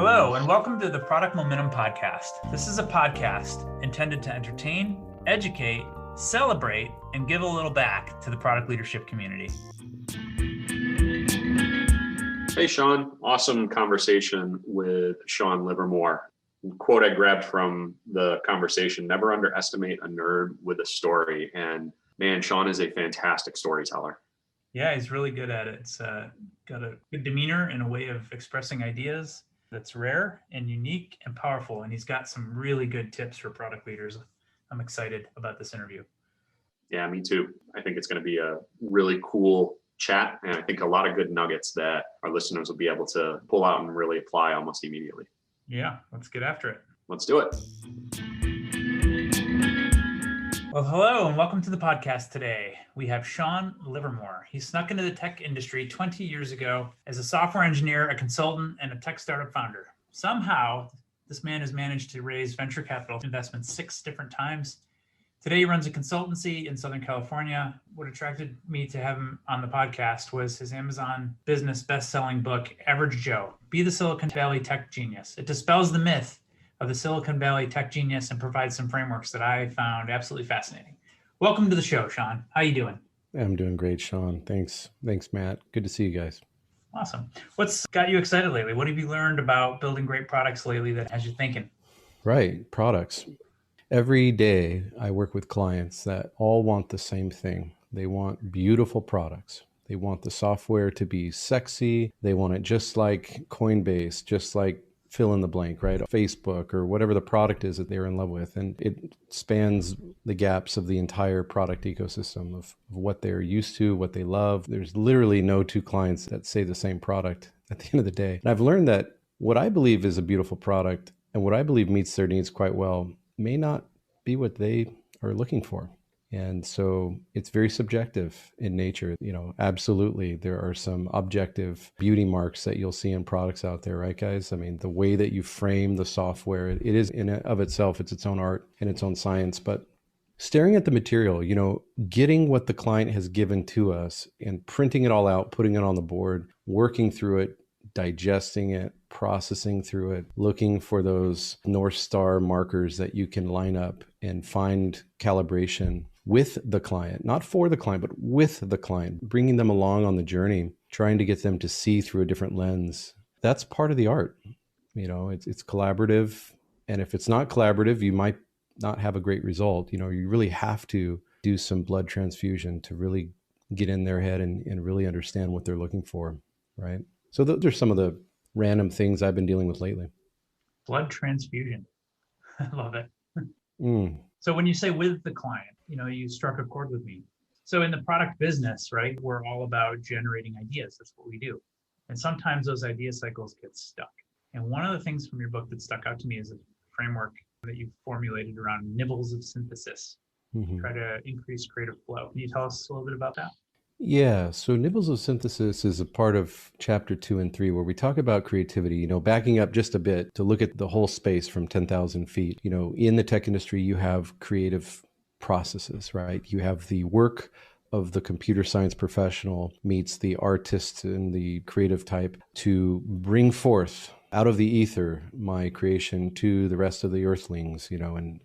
Hello, and welcome to the Product Momentum Podcast. This is a podcast intended to entertain, educate, celebrate, and give a little back to the product leadership community. Hey, Shawn. Awesome conversation with Shawn Livermore. Quote I grabbed from the conversation: never underestimate a nerd with a story. And man, Shawn is a fantastic storyteller. Yeah, he's really good at it. It's got a good demeanor and a way of expressing ideas that's rare and unique and powerful. And he's got some really good tips for product leaders. I'm excited about this interview. Yeah, me too. I think it's going to be a really cool chat. And I think a lot of good nuggets that our listeners will be able to pull out and really apply almost immediately. Yeah, let's get after it. Let's do it. Well, hello and welcome to the podcast today. We have Shawn Livermore. He snuck into the tech industry 20 years ago as a software engineer, a consultant, and a tech startup founder. Somehow, this man has managed to raise venture capital investments 6 different times. Today, he runs a consultancy in Southern California. What attracted me to have him on the podcast was his Amazon business best-selling book, Average Joe, Be the Silicon Valley Tech Genius. It dispels the myth of the Silicon Valley tech genius and provides some frameworks that I found absolutely fascinating. Welcome to the show, Shawn. How you doing? I'm doing great, Shawn. Thanks, Matt. Good to see you guys. Awesome. What's got you excited lately? What have you learned about building great products lately that has you thinking? Right, products. Every day I work with clients that all want the same thing. They want beautiful products. They want the software to be sexy. They want it just like Coinbase, just like fill in the blank, right? Facebook or whatever the product is that they're in love with. And it spans the gaps of the entire product ecosystem of what they're used to, what they love. There's literally no 2 clients that say the same product at the end of the day. And I've learned that what I believe is a beautiful product and what I believe meets their needs quite well may not be what they are looking for. And so it's very subjective in nature. Absolutely, there are some objective beauty marks that you'll see in products out there, right, guys? I mean, the way that you frame the software, it is in and of itself, it's its own art and its own science. But staring at the material, getting what the client has given to us and printing it all out, putting it on the board, working through it, digesting it, processing through it, looking for those North Star markers that you can line up and find calibration with the client, not for the client, but with the client, bringing them along on the journey, trying to get them to see through a different lens. That's part of the art. It's collaborative. And if it's not collaborative, you might not have a great result. You really have to do some blood transfusion to really get in their head and really understand what they're looking for, right? So those are some of the random things I've been dealing with lately. Blood transfusion. I love it. So when you say with the client, you struck a chord with me. So in the product business, right, we're all about generating ideas. That's what we do. And sometimes those idea cycles get stuck. And one of the things from your book that stuck out to me is a framework that you formulated around nibbles of synthesis. Try to increase creative flow. Can you tell us a little bit about that? Yeah, so Nibbles of Synthesis is a part of chapter 2 and 3 where we talk about creativity, backing up just a bit to look at the whole space from 10,000 feet. In the tech industry, you have creative processes, right? You have the work of the computer science professional meets the artist and the creative type to bring forth out of the ether my creation to the rest of the earthlings, and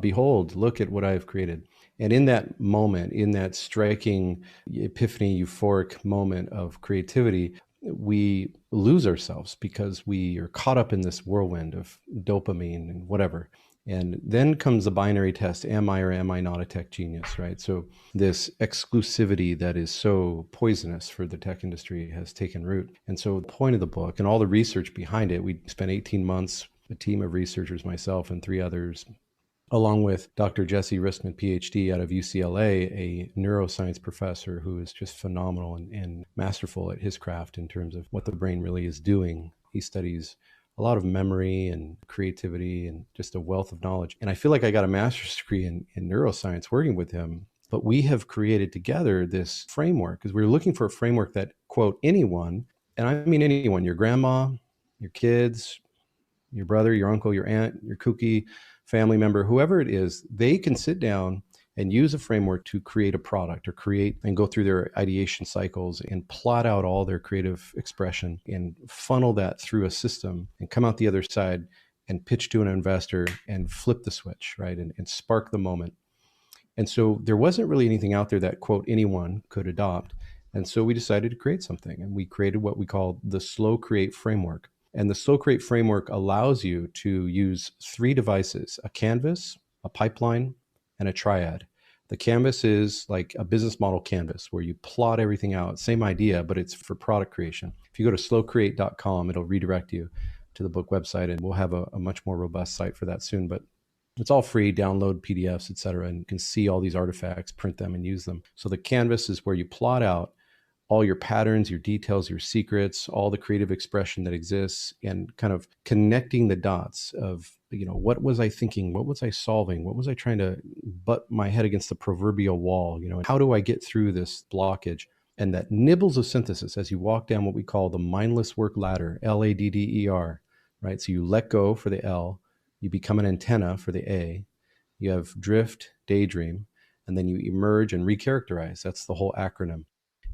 behold, look at what I've created. And in that moment, in that striking epiphany, euphoric moment of creativity, we lose ourselves because we are caught up in this whirlwind of dopamine and whatever. And then comes the binary test, am I or am I not a tech genius, right? So this exclusivity that is so poisonous for the tech industry has taken root. And so the point of the book and all the research behind it, we spent 18 months, a team of researchers, myself and 3 others, along with Dr. Jesse Riskman, PhD out of UCLA, a neuroscience professor who is just phenomenal and masterful at his craft in terms of what the brain really is doing. He studies a lot of memory and creativity and just a wealth of knowledge. And I feel like I got a master's degree in neuroscience working with him. But we have created together this framework because we're looking for a framework that, quote, anyone, and I mean anyone, your grandma, your kids, your brother, your uncle, your aunt, your kooky family member, whoever it is, they can sit down and use a framework to create a product or create and go through their ideation cycles and plot out all their creative expression and funnel that through a system and come out the other side and pitch to an investor and flip the switch, right? And spark the moment. And so there wasn't really anything out there that, quote, anyone could adopt. And so we decided to create something, and we created what we call the Slow Create framework. And the Slow Create framework allows you to use 3 devices: a canvas, a pipeline, and a triad. The canvas is like a business model canvas where you plot everything out. Same idea, but it's for product creation. If you go to slowcreate.com, it'll redirect you to the book website, and we'll have a much more robust site for that soon. But it's all free, download PDFs, et cetera, and you can see all these artifacts, print them, and use them. So the canvas is where you plot out all your patterns, your details, your secrets, all the creative expression that exists, and kind of connecting the dots of, what was I thinking? What was I solving? What was I trying to butt my head against the proverbial wall? How do I get through this blockage? And that nibbles of synthesis as you walk down what we call the mindless work ladder, LADDER, right? So you let go for the L, you become an antenna for the A, you have drift, daydream, and then you emerge and recharacterize. That's the whole acronym.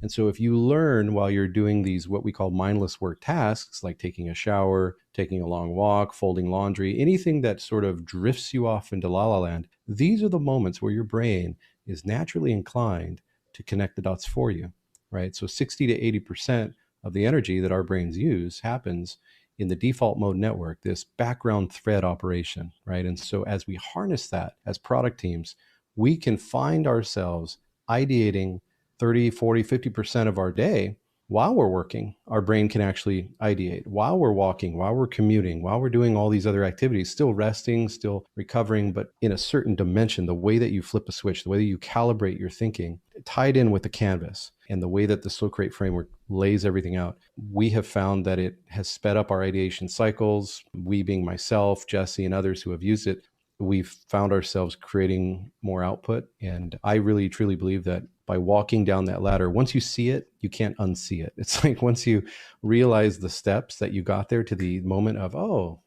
And so if you learn while you're doing these, what we call mindless work tasks, like taking a shower, taking a long walk, folding laundry, anything that sort of drifts you off into la la land, these are the moments where your brain is naturally inclined to connect the dots for you, right? So 60 to 80% of the energy that our brains use happens in the default mode network, this background thread operation, right? And so as we harness that as product teams, we can find ourselves ideating 30, 40, 50% of our day while we're working. Our brain can actually ideate while we're walking, while we're commuting, while we're doing all these other activities, still resting, still recovering, but in a certain dimension. The way that you flip a switch, the way that you calibrate your thinking, tied in with the canvas and the way that the Slow Create framework lays everything out, we have found that it has sped up our ideation cycles. We, being myself, Jesse, and others who have used it, we've found ourselves creating more output. And I really, truly believe that by walking down that ladder, once you see it, you can't unsee it. It's like once you realize the steps that you got there to the moment of, oh,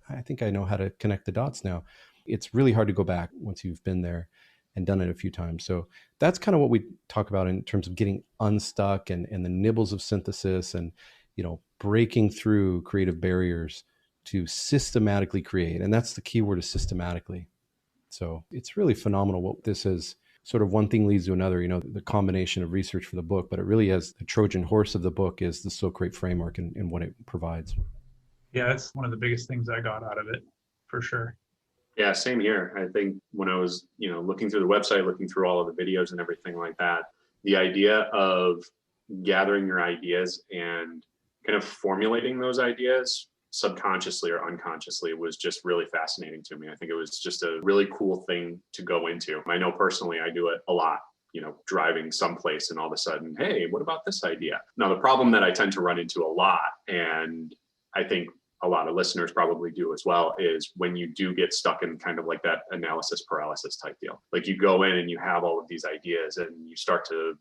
I think I know how to connect the dots now, it's really hard to go back once you've been there and done it a few times. So that's kind of what we talk about in terms of getting unstuck and the nibbles of synthesis and, breaking through creative barriers to systematically create. And that's the key word, is systematically. So it's really phenomenal what this is. Sort of one thing leads to another, the combination of research for the book, but it really has the Trojan horse of the book is the Slow Create framework and what it provides. Yeah, that's one of the biggest things I got out of it, for sure. Yeah, same here. I think when I was, looking through the website, looking through all of the videos and everything like that, the idea of gathering your ideas and kind of formulating those ideas subconsciously or unconsciously was just really fascinating to me. I think it was just a really cool thing to go into. I know personally I do it a lot, driving someplace and all of a sudden, hey, what about this idea? Now, the problem that I tend to run into a lot, and I think a lot of listeners probably do as well, is when you do get stuck in kind of like that analysis paralysis type deal. Like you go in and you have all of these ideas and you start to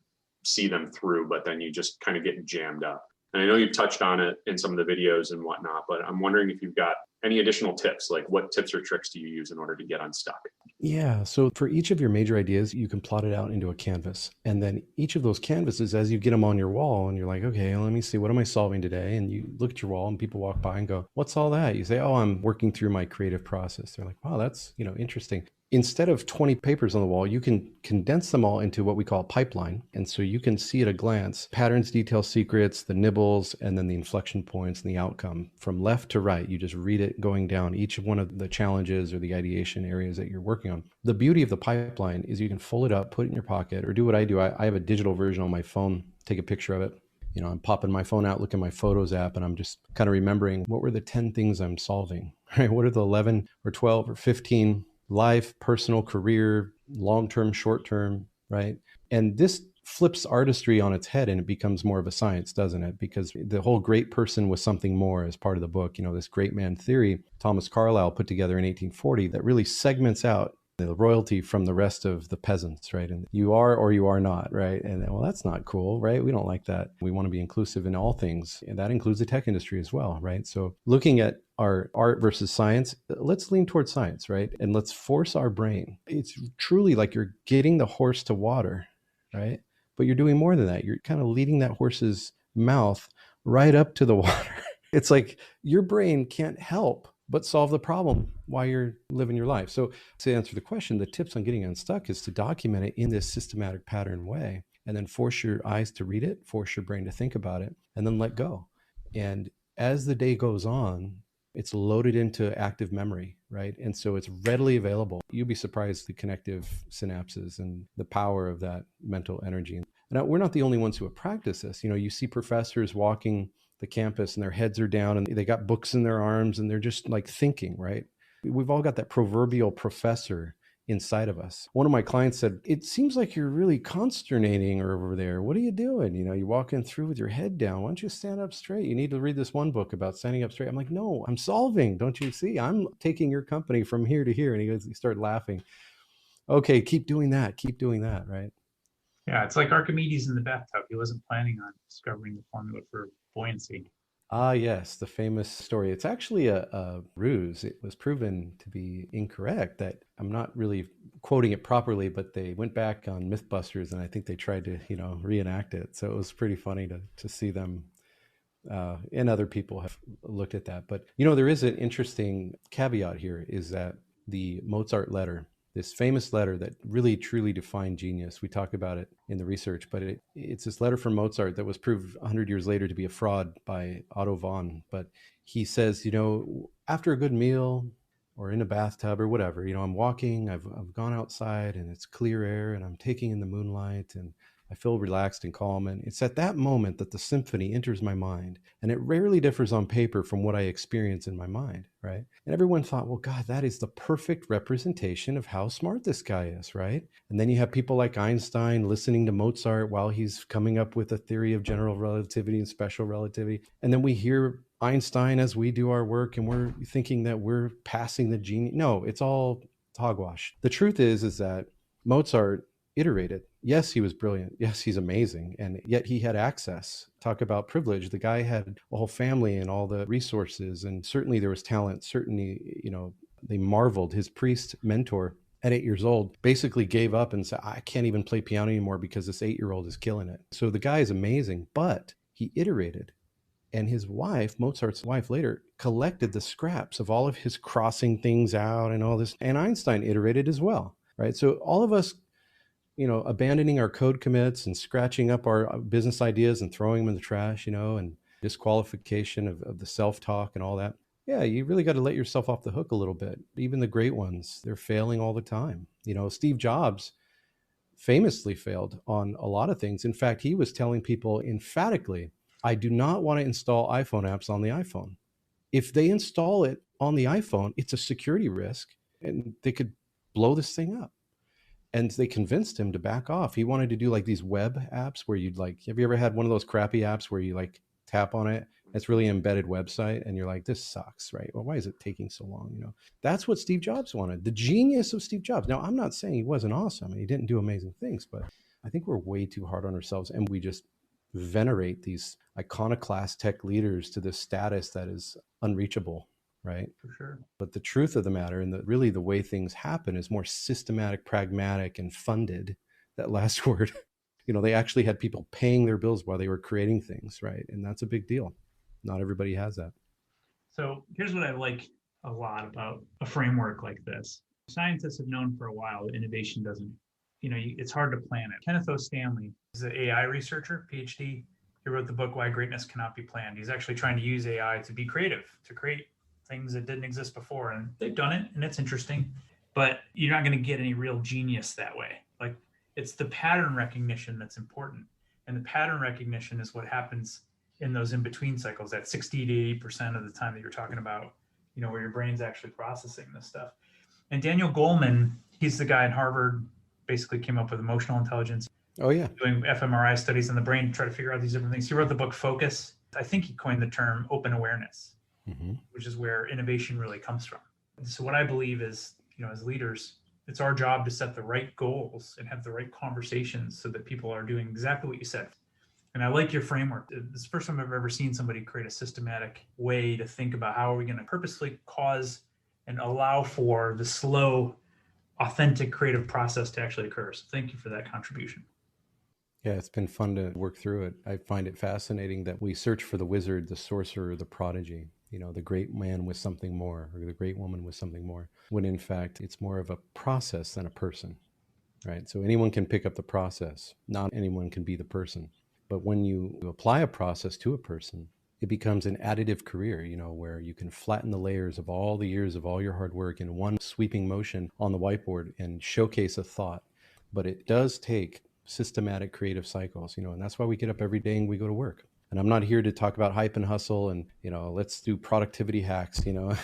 see them through, but then you just kind of get jammed up. And I know you've touched on it in some of the videos and whatnot, but I'm wondering if you've got any additional tips, like what tips or tricks do you use in order to get unstuck? Yeah. So for each of your major ideas, you can plot it out into a canvas. And then each of those canvases, as you get them on your wall and you're like, okay, let me see, what am I solving today? And you look at your wall and people walk by and go, what's all that? You say, oh, I'm working through my creative process. They're like, wow, that's, interesting. Instead of 20 papers on the wall, you can condense them all into what we call a pipeline. And so you can see at a glance patterns, details, secrets, the nibbles, and then the inflection points and the outcome from left to right. You just read it going down each one of the challenges or the ideation areas that you're working on. The beauty of the pipeline is you can fold it up, put it in your pocket, or do what I do. I have a digital version on my phone, take a picture of it. I'm popping my phone out, looking at my Photos app, and I'm just kind of remembering what were the 10 things I'm solving, right? What are the 11 or 12 or 15 life, personal, career, long-term, short-term, right? And this flips artistry on its head and it becomes more of a science, doesn't it? Because the whole great person was something more as part of the book. This great man theory Thomas Carlyle put together in 1840 that really segments out the royalty from the rest of the peasants, right? And you are or you are not, right? And well, that's not cool, right? We don't like that. We want to be inclusive in all things, and that includes the tech industry as well, right? So looking at our art versus science, let's lean towards science, right? And let's force our brain. It's truly like you're getting the horse to water, right? But you're doing more than that. You're kind of leading that horse's mouth right up to the water. It's like your brain can't help but solve the problem while you're living your life. So to answer the question, the tips on getting unstuck is to document it in this systematic pattern way, and then force your eyes to read it, force your brain to think about it, and then let go. And as the day goes on, it's loaded into active memory, right? And so it's readily available. You'll be surprised the connective synapses and the power of that mental energy. Now, we're not the only ones who have practiced this. You see professors walking the campus and their heads are down and they got books in their arms and they're just like thinking, right? We've all got that proverbial professor inside of us. One of my clients said, "It seems like you're really consternating over there. What are you doing? You're walking through with your head down. Why don't you stand up straight? You need to read this one book about standing up straight." I'm like, "No, I'm solving. Don't you see? I'm taking your company from here to here." And he started laughing. "Okay, keep doing that. Keep doing that." Right? Yeah, it's like Archimedes in the bathtub. He wasn't planning on discovering the formula for buoyancy. Ah, yes, the famous story. It's actually a ruse. It was proven to be incorrect. That I'm not really quoting it properly, but they went back on Mythbusters and I think they tried to, reenact it. So it was pretty funny to see them. And other people have looked at that. But, there is an interesting caveat here is that the Mozart letter, this famous letter that really truly defined genius. We talk about it in the research, but it's this letter from Mozart that was proved 100 years later to be a fraud by Otto von. But he says, after a good meal or in a bathtub or whatever, I'm walking, I've gone outside and it's clear air and I'm taking in the moonlight and I feel relaxed and calm. And it's at that moment that the symphony enters my mind. And it rarely differs on paper from what I experience in my mind, right? And everyone thought, well, God, that is the perfect representation of how smart this guy is, right? And then you have people like Einstein listening to Mozart while he's coming up with a theory of general relativity and special relativity. And then we hear Einstein as we do our work and we're thinking that we're passing the genius. No, it's all hogwash. The truth is that Mozart iterated. Yes, he was brilliant. Yes, he's amazing. And yet he had access. Talk about privilege. The guy had a whole family and all the resources. And certainly there was talent. Certainly, they marveled. His priest mentor at 8 years old basically gave up and said, "I can't even play piano anymore because this 8-year-old is killing it." So the guy is amazing, but he iterated. And his wife, Mozart's wife later, collected the scraps of all of his crossing things out and all this. And Einstein iterated as well, right? So all of us, abandoning our code commits and scratching up our business ideas and throwing them in the trash, and disqualification of the self-talk and all that. Yeah, you really got to let yourself off the hook a little bit. Even the great ones, they're failing all the time. Steve Jobs famously failed on a lot of things. In fact, he was telling people emphatically, "I do not want to install iPhone apps on the iPhone. If they install it on the iPhone, it's a security risk and they could blow this thing up." And they convinced him to back off. He wanted to do like these web apps where you'd have you ever had one of those crappy apps where you tap on it? It's really an embedded website and you're like, this sucks, right? Well, why is it taking so long? That's what Steve Jobs wanted, the genius of Steve Jobs. Now, I'm not saying he wasn't awesome and he didn't do amazing things, but I think we're way too hard on ourselves and we just venerate these iconoclast tech leaders to this status that is unreachable. Right? For sure. But the truth of the matter and really the way things happen is more systematic, pragmatic, and funded. That last word, they actually had people paying their bills while they were creating things, right? And that's a big deal. Not everybody has that. So here's what I like a lot about a framework like this. Scientists have known for a while that innovation doesn't, it's hard to plan it. Kenneth O. Stanley is an AI researcher, PhD. He wrote the book, Why Greatness Cannot Be Planned. He's actually trying to use AI to be creative, to create things that didn't exist before. And they've done it and it's interesting, but you're not going to get any real genius that way. Like it's the pattern recognition that's important. And the pattern recognition is what happens in those in-between cycles, that 60 to 80% of the time that you're talking about, where your brain's actually processing this stuff. And Daniel Goleman, he's the guy at Harvard, basically came up with emotional intelligence. Oh, yeah. Doing fMRI studies on the brain to try to figure out these different things. He wrote the book Focus. I think he coined the term open awareness. Mm-hmm. Which is where innovation really comes from. So what I believe is, as leaders, It's our job to set the right goals and have the right conversations so that people are doing exactly what you said. And I like your framework. It's the first time I've ever seen somebody create a systematic way to think about how are we going to purposely cause and allow for the slow, authentic creative process to actually occur. So thank you for that contribution. Yeah, it's been fun to work through it. I find it fascinating that we search for the wizard, the sorcerer, the prodigy, the great man with something more, or the great woman with something more, when in fact it's more of a process than a person, right? So anyone can pick up the process, not anyone can be the person. But when you apply a process to a person, it becomes an additive career, where you can flatten the layers of all the years of all your hard work in one sweeping motion on the whiteboard and showcase a thought. But it does take systematic creative cycles, and that's why we get up every day and we go to work. And I'm not here to talk about hype and hustle and, let's do productivity hacks,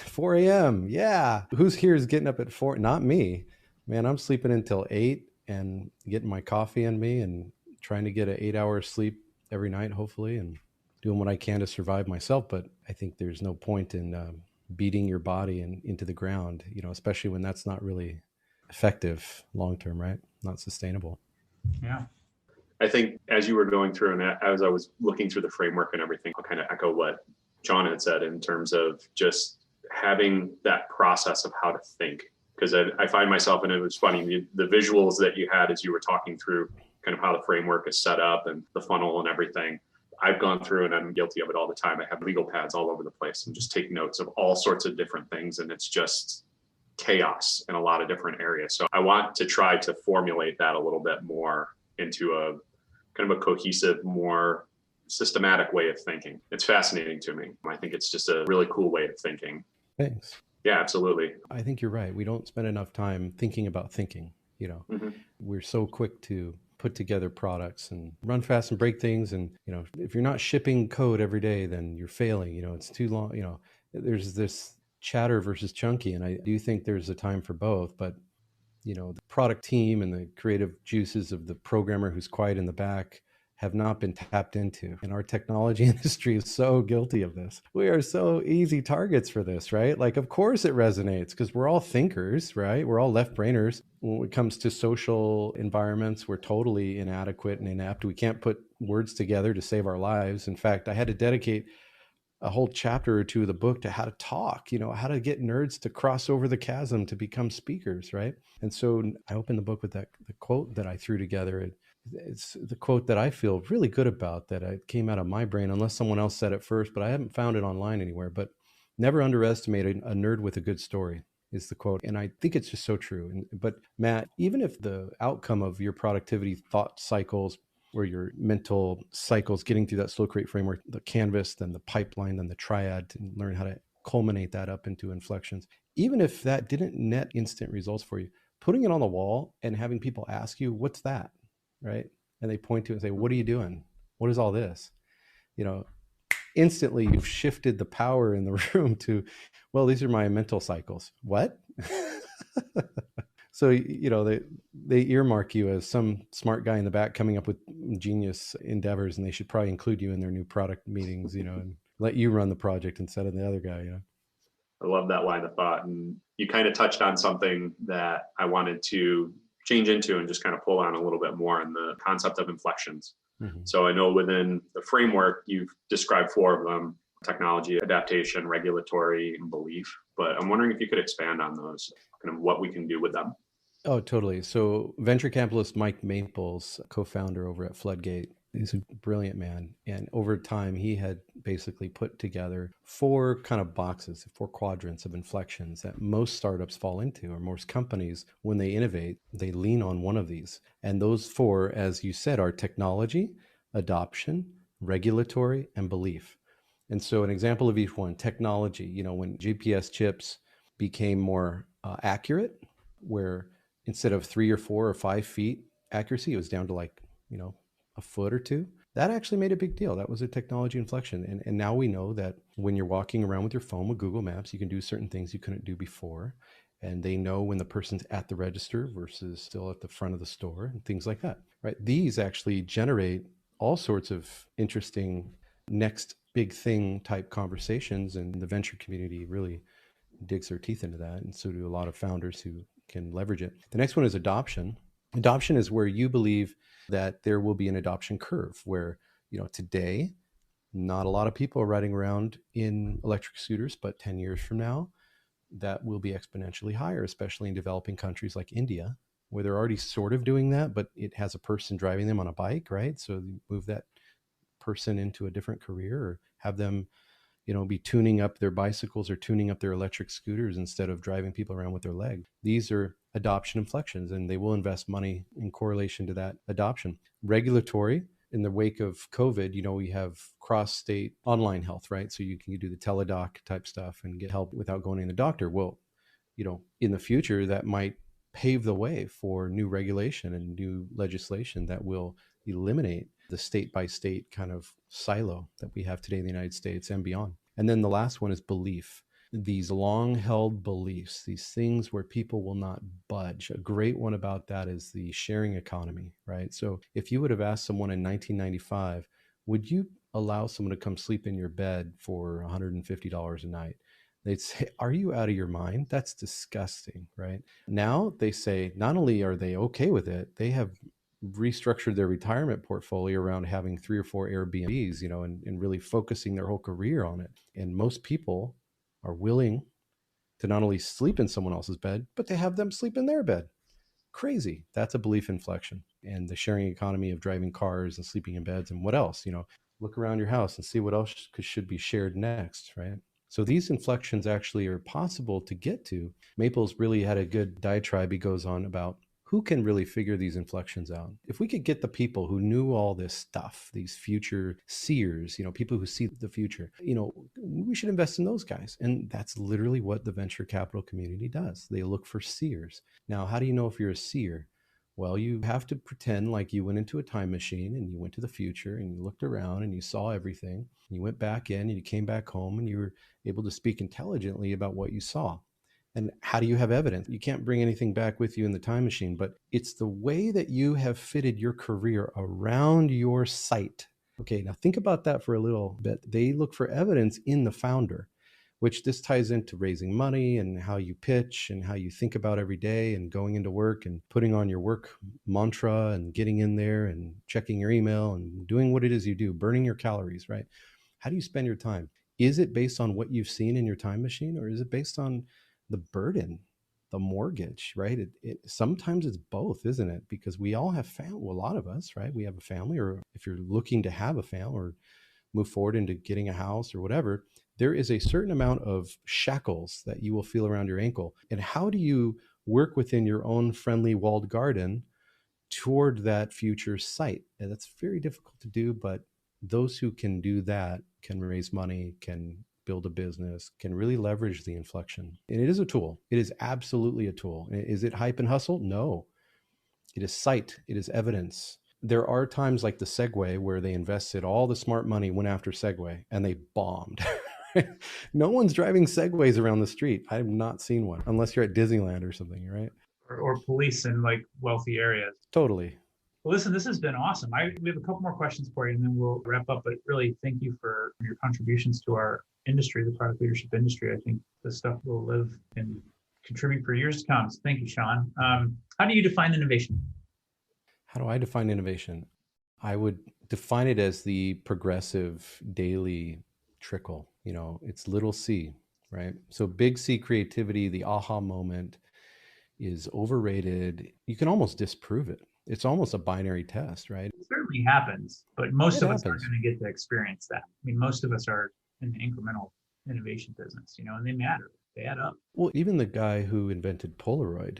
4 a.m. Yeah. Who's here is getting up at 4? Not me, man. I'm sleeping until 8 and getting my coffee in me and trying to get an 8-hour sleep every night, hopefully, and doing what I can to survive myself. But I think there's no point in beating your body into the ground, especially when that's not really effective long-term, right? Not sustainable. Yeah. I think as you were going through and as I was looking through the framework and everything, I'll kind of echo what John had said in terms of just having that process of how to think. Because I find myself, and it was funny, the visuals that you had as you were talking through kind of how the framework is set up and the funnel and everything. I've gone through and I'm guilty of it all the time. I have legal pads all over the place and just take notes of all sorts of different things. And it's just chaos in a lot of different areas. So I want to try to formulate that a little bit more into a kind of a cohesive, more systematic way of thinking. It's fascinating to me. I think it's just a really cool way of thinking. Thanks. Yeah, absolutely. I think you're right. We don't spend enough time thinking about thinking. Mm-hmm. We're so quick to put together products and run fast and break things. And, if you're not shipping code every day, then you're failing. It's too long. There's this chatter versus chunky. And I do think there's a time for both. But, the product team and the creative juices of the programmer who's quiet in the back have not been tapped into. And our technology industry is so guilty of this. We are so easy targets for this, right? Like, of course it resonates because we're all thinkers, right? We're all left brainers. When it comes to social environments, we're totally inadequate and inept. We can't put words together to save our lives. In fact, I had to dedicate a whole chapter or two of the book to how to talk, how to get nerds to cross over the chasm to become speakers, right? And so I opened the book with the quote that I threw together. It's the quote that I feel really good about, that it came out of my brain, unless someone else said it first, but I haven't found it online anywhere. But never underestimate a nerd with a good story is the quote. And I think it's just so true. But Matt, even if the outcome of your productivity thought cycles or your mental cycles, getting through that slow create framework, the canvas, then the pipeline, then the triad, to learn how to culminate that up into inflections, even if that didn't net instant results for you, putting it on the wall and having people ask you, what's that? Right? And they point to it and say, what are you doing? What is all this? Instantly you've shifted the power in the room to, well, these are my mental cycles. What? So, they earmark you as some smart guy in the back coming up with genius endeavors, and they should probably include you in their new product meetings, and let you run the project instead of the other guy, I love that line of thought. And you kind of touched on something that I wanted to change into and just kind of pull on a little bit more in the concept of inflections. Mm-hmm. So I know within the framework, you've described 4 of them: technology, adaptation, regulatory, and belief. But I'm wondering if you could expand on those, kind of what we can do with them. Oh, totally. So venture capitalist Mike Maples, co-founder over at Floodgate, he's a brilliant man. And over time, he had basically put together 4 kind of boxes, 4 quadrants of inflections that most startups fall into, or most companies, when they innovate, they lean on one of these. And those 4, as you said, are technology, adoption, regulatory, and belief. And so an example of each one: technology, when GPS chips became more accurate, where instead of 3 or 4 or 5 feet accuracy, it was down to like, a foot or 2. That actually made a big deal. That was a technology inflection. And now we know that when you're walking around with your phone with Google Maps, you can do certain things you couldn't do before. And they know when the person's at the register versus still at the front of the store and things like that, right? These actually generate all sorts of interesting next big thing type conversations. And the venture community really digs their teeth into that. And so do a lot of founders who can leverage it. The next one is adoption. Adoption is where you believe that there will be an adoption curve where, today, not a lot of people are riding around in electric scooters, but 10 years from now, that will be exponentially higher, especially in developing countries like India, where they're already sort of doing that, but it has a person driving them on a bike, right? So you move that person into a different career, or have them, be tuning up their bicycles or tuning up their electric scooters instead of driving people around with their leg. These are adoption inflections, and they will invest money in correlation to that adoption. Regulatory, in the wake of COVID, we have cross-state online health, right? So you can do the teledoc type stuff and get help without going to the doctor. Well, in the future, that might pave the way for new regulation and new legislation that will eliminate the state by state kind of silo that we have today in the United States and beyond. And then the last one is belief. These long held beliefs, these things where people will not budge. A great one about that is the sharing economy, right? So if you would have asked someone in 1995, would you allow someone to come sleep in your bed for $150 a night? They'd say, are you out of your mind? That's disgusting, right? Now they say, not only are they okay with it, they have restructured their retirement portfolio around having 3 or 4 Airbnbs, and really focusing their whole career on it. And most people are willing to not only sleep in someone else's bed, but to have them sleep in their bed. Crazy. That's a belief inflection. And the sharing economy of driving cars and sleeping in beds, and what else, look around your house and see what else should be shared next, right? So these inflections actually are possible to get to. Maples really had a good diatribe. He goes on about who can really figure these inflections out. If we could get the people who knew all this stuff, these future seers, people who see the future, we should invest in those guys. And that's literally what the venture capital community does. They look for seers. Now, how do you know if you're a seer? Well, you have to pretend like you went into a time machine and you went to the future and you looked around and you saw everything. You went back in and you came back home and you were able to speak intelligently about what you saw. And how do you have evidence? You can't bring anything back with you in the time machine, but it's the way that you have fitted your career around your sight. Okay, now think about that for a little bit. They look for evidence in the founder, which this ties into raising money and how you pitch and how you think about every day and going into work and putting on your work mantra and getting in there and checking your email and doing what it is you do, burning your calories, right? How do you spend your time? Is it based on what you've seen in your time machine, or is it based on the burden, the mortgage, right? Sometimes it's both, isn't it? Because we all have family, well, a lot of us, right? We have a family, or if you're looking to have a family or move forward into getting a house or whatever, there is a certain amount of shackles that you will feel around your ankle. And how do you work within your own friendly walled garden toward that future site? And that's very difficult to do, but those who can do that can raise money, can build a business, can really leverage the inflection. And it is a tool. It is absolutely a tool. Is it hype and hustle? No. It is sight. It is evidence. There are times like the Segway where they invested all the smart money, went after Segway, and they bombed. No one's driving Segways around the street. I have not seen one, unless you're at Disneyland or something, right? Or police in like wealthy areas. Totally. Well, listen, this has been awesome. We have a couple more questions for you, and then we'll wrap up. But really, thank you for your contributions to our industry, the product leadership industry. I think this stuff will live and contribute for years to come. So thank you, Shawn. How do you define innovation? How do I define innovation? I would define it as the progressive daily trickle. It's little c, right? So big C creativity, the aha moment, is overrated. You can almost disprove it. It's almost a binary test, right? It certainly happens, but most It of us happens. aren't going to get to experience that. I mean, most of us are in the incremental innovation business, and they matter. They add up. Well, even the guy who invented Polaroid,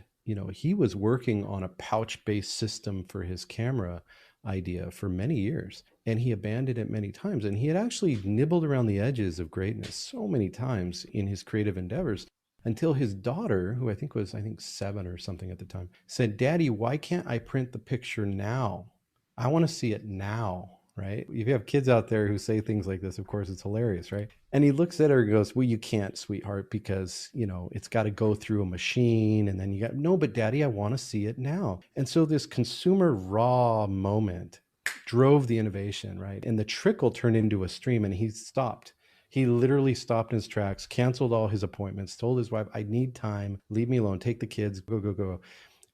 he was working on a pouch-based system for his camera idea for many years, and he abandoned it many times. And he had actually nibbled around the edges of greatness so many times in his creative endeavors, until his daughter, who I think was 7 or something at the time, said, "Daddy, why can't I print the picture now? I want to see it now." Right? If you have kids out there who say things like this, of course, it's hilarious, right? And he looks at her and goes, "Well, you can't, sweetheart, because, it's got to go through a machine. And then no, but Daddy, I want to see it now." And so this consumer raw moment drove the innovation, right? And the trickle turned into a stream, and he stopped. He literally stopped in his tracks, canceled all his appointments, told his wife, I need time, leave me alone, take the kids, go, go, go.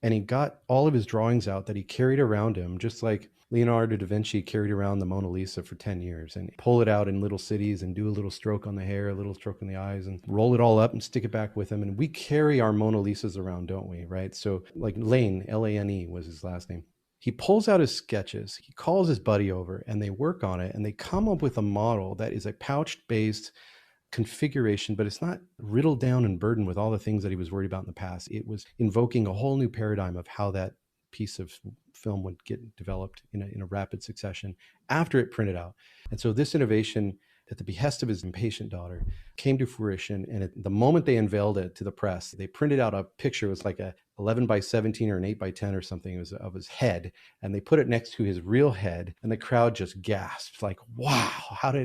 And he got all of his drawings out that he carried around him, just like Leonardo da Vinci carried around the Mona Lisa for 10 years, and pull it out in little cities and do a little stroke on the hair, a little stroke in the eyes, and roll it all up and stick it back with him. And we carry our Mona Lisas around, don't we? Right. So like Lane, Lane was his last name. He pulls out his sketches, he calls his buddy over, and they work on it, and they come up with a model that is a pouch based configuration, but it's not riddled down and burdened with all the things that he was worried about in the past. It was invoking a whole new paradigm of how that piece of film would get developed in a rapid succession after it printed out. And so this innovation, at the behest of his impatient daughter, came to fruition. And at the moment they unveiled it to the press, they printed out a picture. It was like a 11 by 17 or an 8 by 10 or something. It was of his head. And they put it next to his real head. And the crowd just gasped like, wow,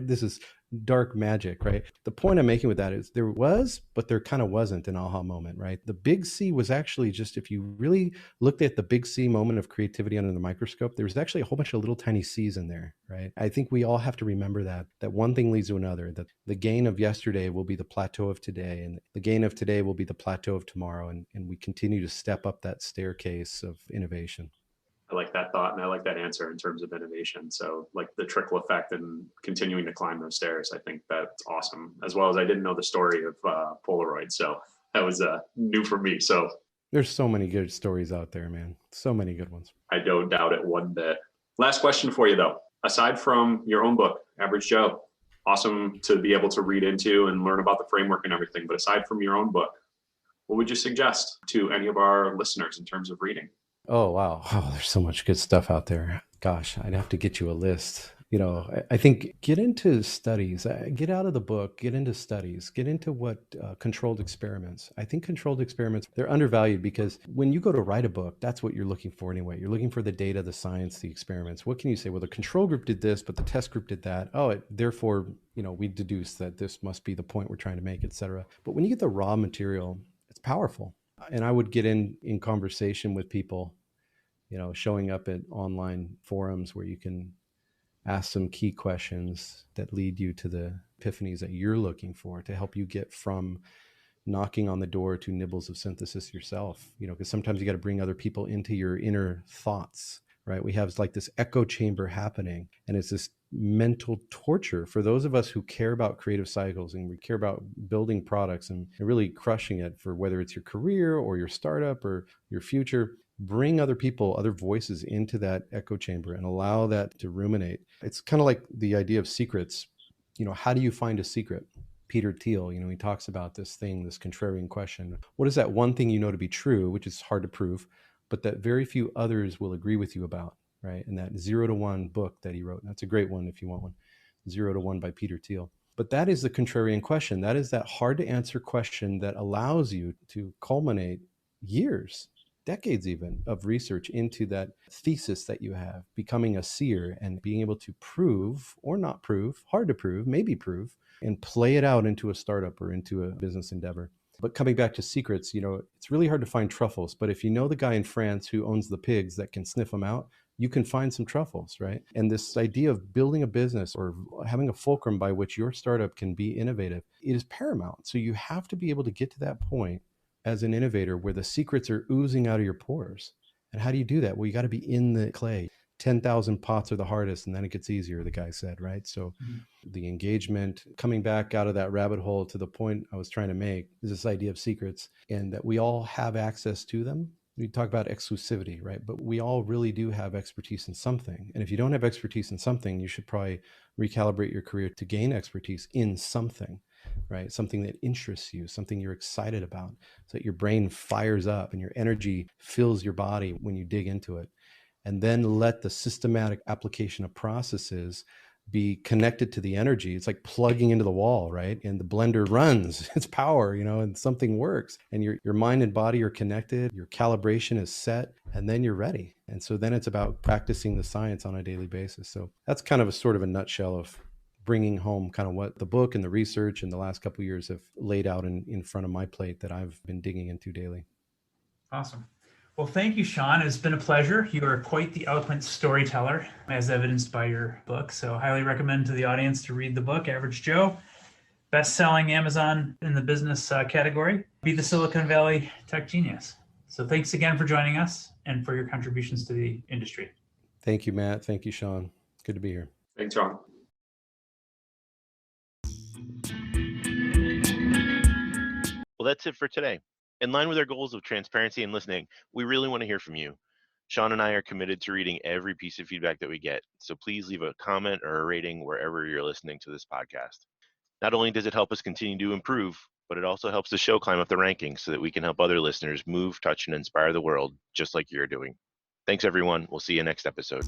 this is dark magic, right? The point I'm making with that is there was, but there kind of wasn't an aha moment, right? The big C was actually just, if you really looked at the big C moment of creativity under the microscope, there was actually a whole bunch of little tiny C's in there, right? I think we all have to remember that one thing leads to another, that the gain of yesterday will be the plateau of today, and the gain of today will be the plateau of tomorrow. And we continue to step up that staircase of innovation. I like that thought, and I like that answer in terms of innovation. So like the trickle effect and continuing to climb those stairs, I think that's awesome. As well as I didn't know the story of Polaroid. So that was new for me. So there's so many good stories out there, man. So many good ones. I don't doubt it one bit. Last question for you though. Aside from your own book, Average Joe, awesome to be able to read into and learn about the framework and everything. But aside from your own book, what would you suggest to any of our listeners in terms of reading? Oh, wow. Oh, there's so much good stuff out there. Gosh, I'd have to get you a list. I think get into studies, get out of the book, get into studies, get into what controlled experiments. I think controlled experiments, they're undervalued because when you go to write a book, that's what you're looking for anyway. You're looking for the data, the science, the experiments. What can you say? Well, the control group did this, but the test group did that. Therefore, we deduce that this must be the point we're trying to make, et cetera. But when you get the raw material, it's powerful. And I would get in conversation with people, showing up at online forums where you can ask some key questions that lead you to the epiphanies that you're looking for to help you get from knocking on the door to nibbles of synthesis yourself, because sometimes you got to bring other people into your inner thoughts, right? We have like this echo chamber happening, and it's this mental torture for those of us who care about creative cycles and we care about building products and really crushing it for whether it's your career or your startup or your future. Bring other people, other voices into that echo chamber and allow that to ruminate. It's kind of like the idea of secrets. How do you find a secret? Peter Thiel, he talks about this contrarian question. What is that one thing to be true, which is hard to prove, but that very few others will agree with you about, right? And that 0 to 1 book that he wrote, and that's a great one if you want one, 0 to 1 by Peter Thiel. But that is the contrarian question. That is that hard to answer question that allows you to culminate years, decades even, of research into that thesis that you have, becoming a seer and being able to prove or not prove, hard to prove, maybe prove, and play it out into a startup or into a business endeavor. But coming back to secrets, it's really hard to find truffles. But if you know the guy in France who owns the pigs that can sniff them out, you can find some truffles, right? And this idea of building a business or having a fulcrum by which your startup can be innovative, it is paramount. So you have to be able to get to that point as an innovator where the secrets are oozing out of your pores. And how do you do that? Well, you got to be in the clay. 10,000 pots are the hardest, and then it gets easier, the guy said, right? So the engagement, coming back out of that rabbit hole to the point I was trying to make, is this idea of secrets and that we all have access to them. We talk about exclusivity, right? But we all really do have expertise in something. And if you don't have expertise in something, you should probably recalibrate your career to gain expertise in something, right? Something that interests you, something you're excited about, so that your brain fires up and your energy fills your body when you dig into it. And then let the systematic application of processes be connected to the energy. It's like plugging into the wall, right? And the blender runs its power, and something works. And your mind and body are connected, your calibration is set, and then you're ready. And so then it's about practicing the science on a daily basis. So that's kind of a sort of a nutshell of bringing home kind of what the book and the research in the last couple of years have laid out in front of my plate that I've been digging into daily. Awesome. Well, thank you, Shawn. It's been a pleasure. You are quite the eloquent storyteller, as evidenced by your book. So I highly recommend to the audience to read the book, Average Joe. best-selling Amazon in the business category. Be the Silicon Valley tech genius. So thanks again for joining us and for your contributions to the industry. Thank you, Matt. Thank you, Shawn. Good to be here. Thanks, Sean. Well, that's it for today. In line with our goals of transparency and listening, we really want to hear from you. Shawn and I are committed to reading every piece of feedback that we get, so please leave a comment or a rating wherever you're listening to this podcast. Not only does it help us continue to improve, but it also helps the show climb up the rankings so that we can help other listeners move, touch, and inspire the world just like you're doing. Thanks, everyone. We'll see you next episode.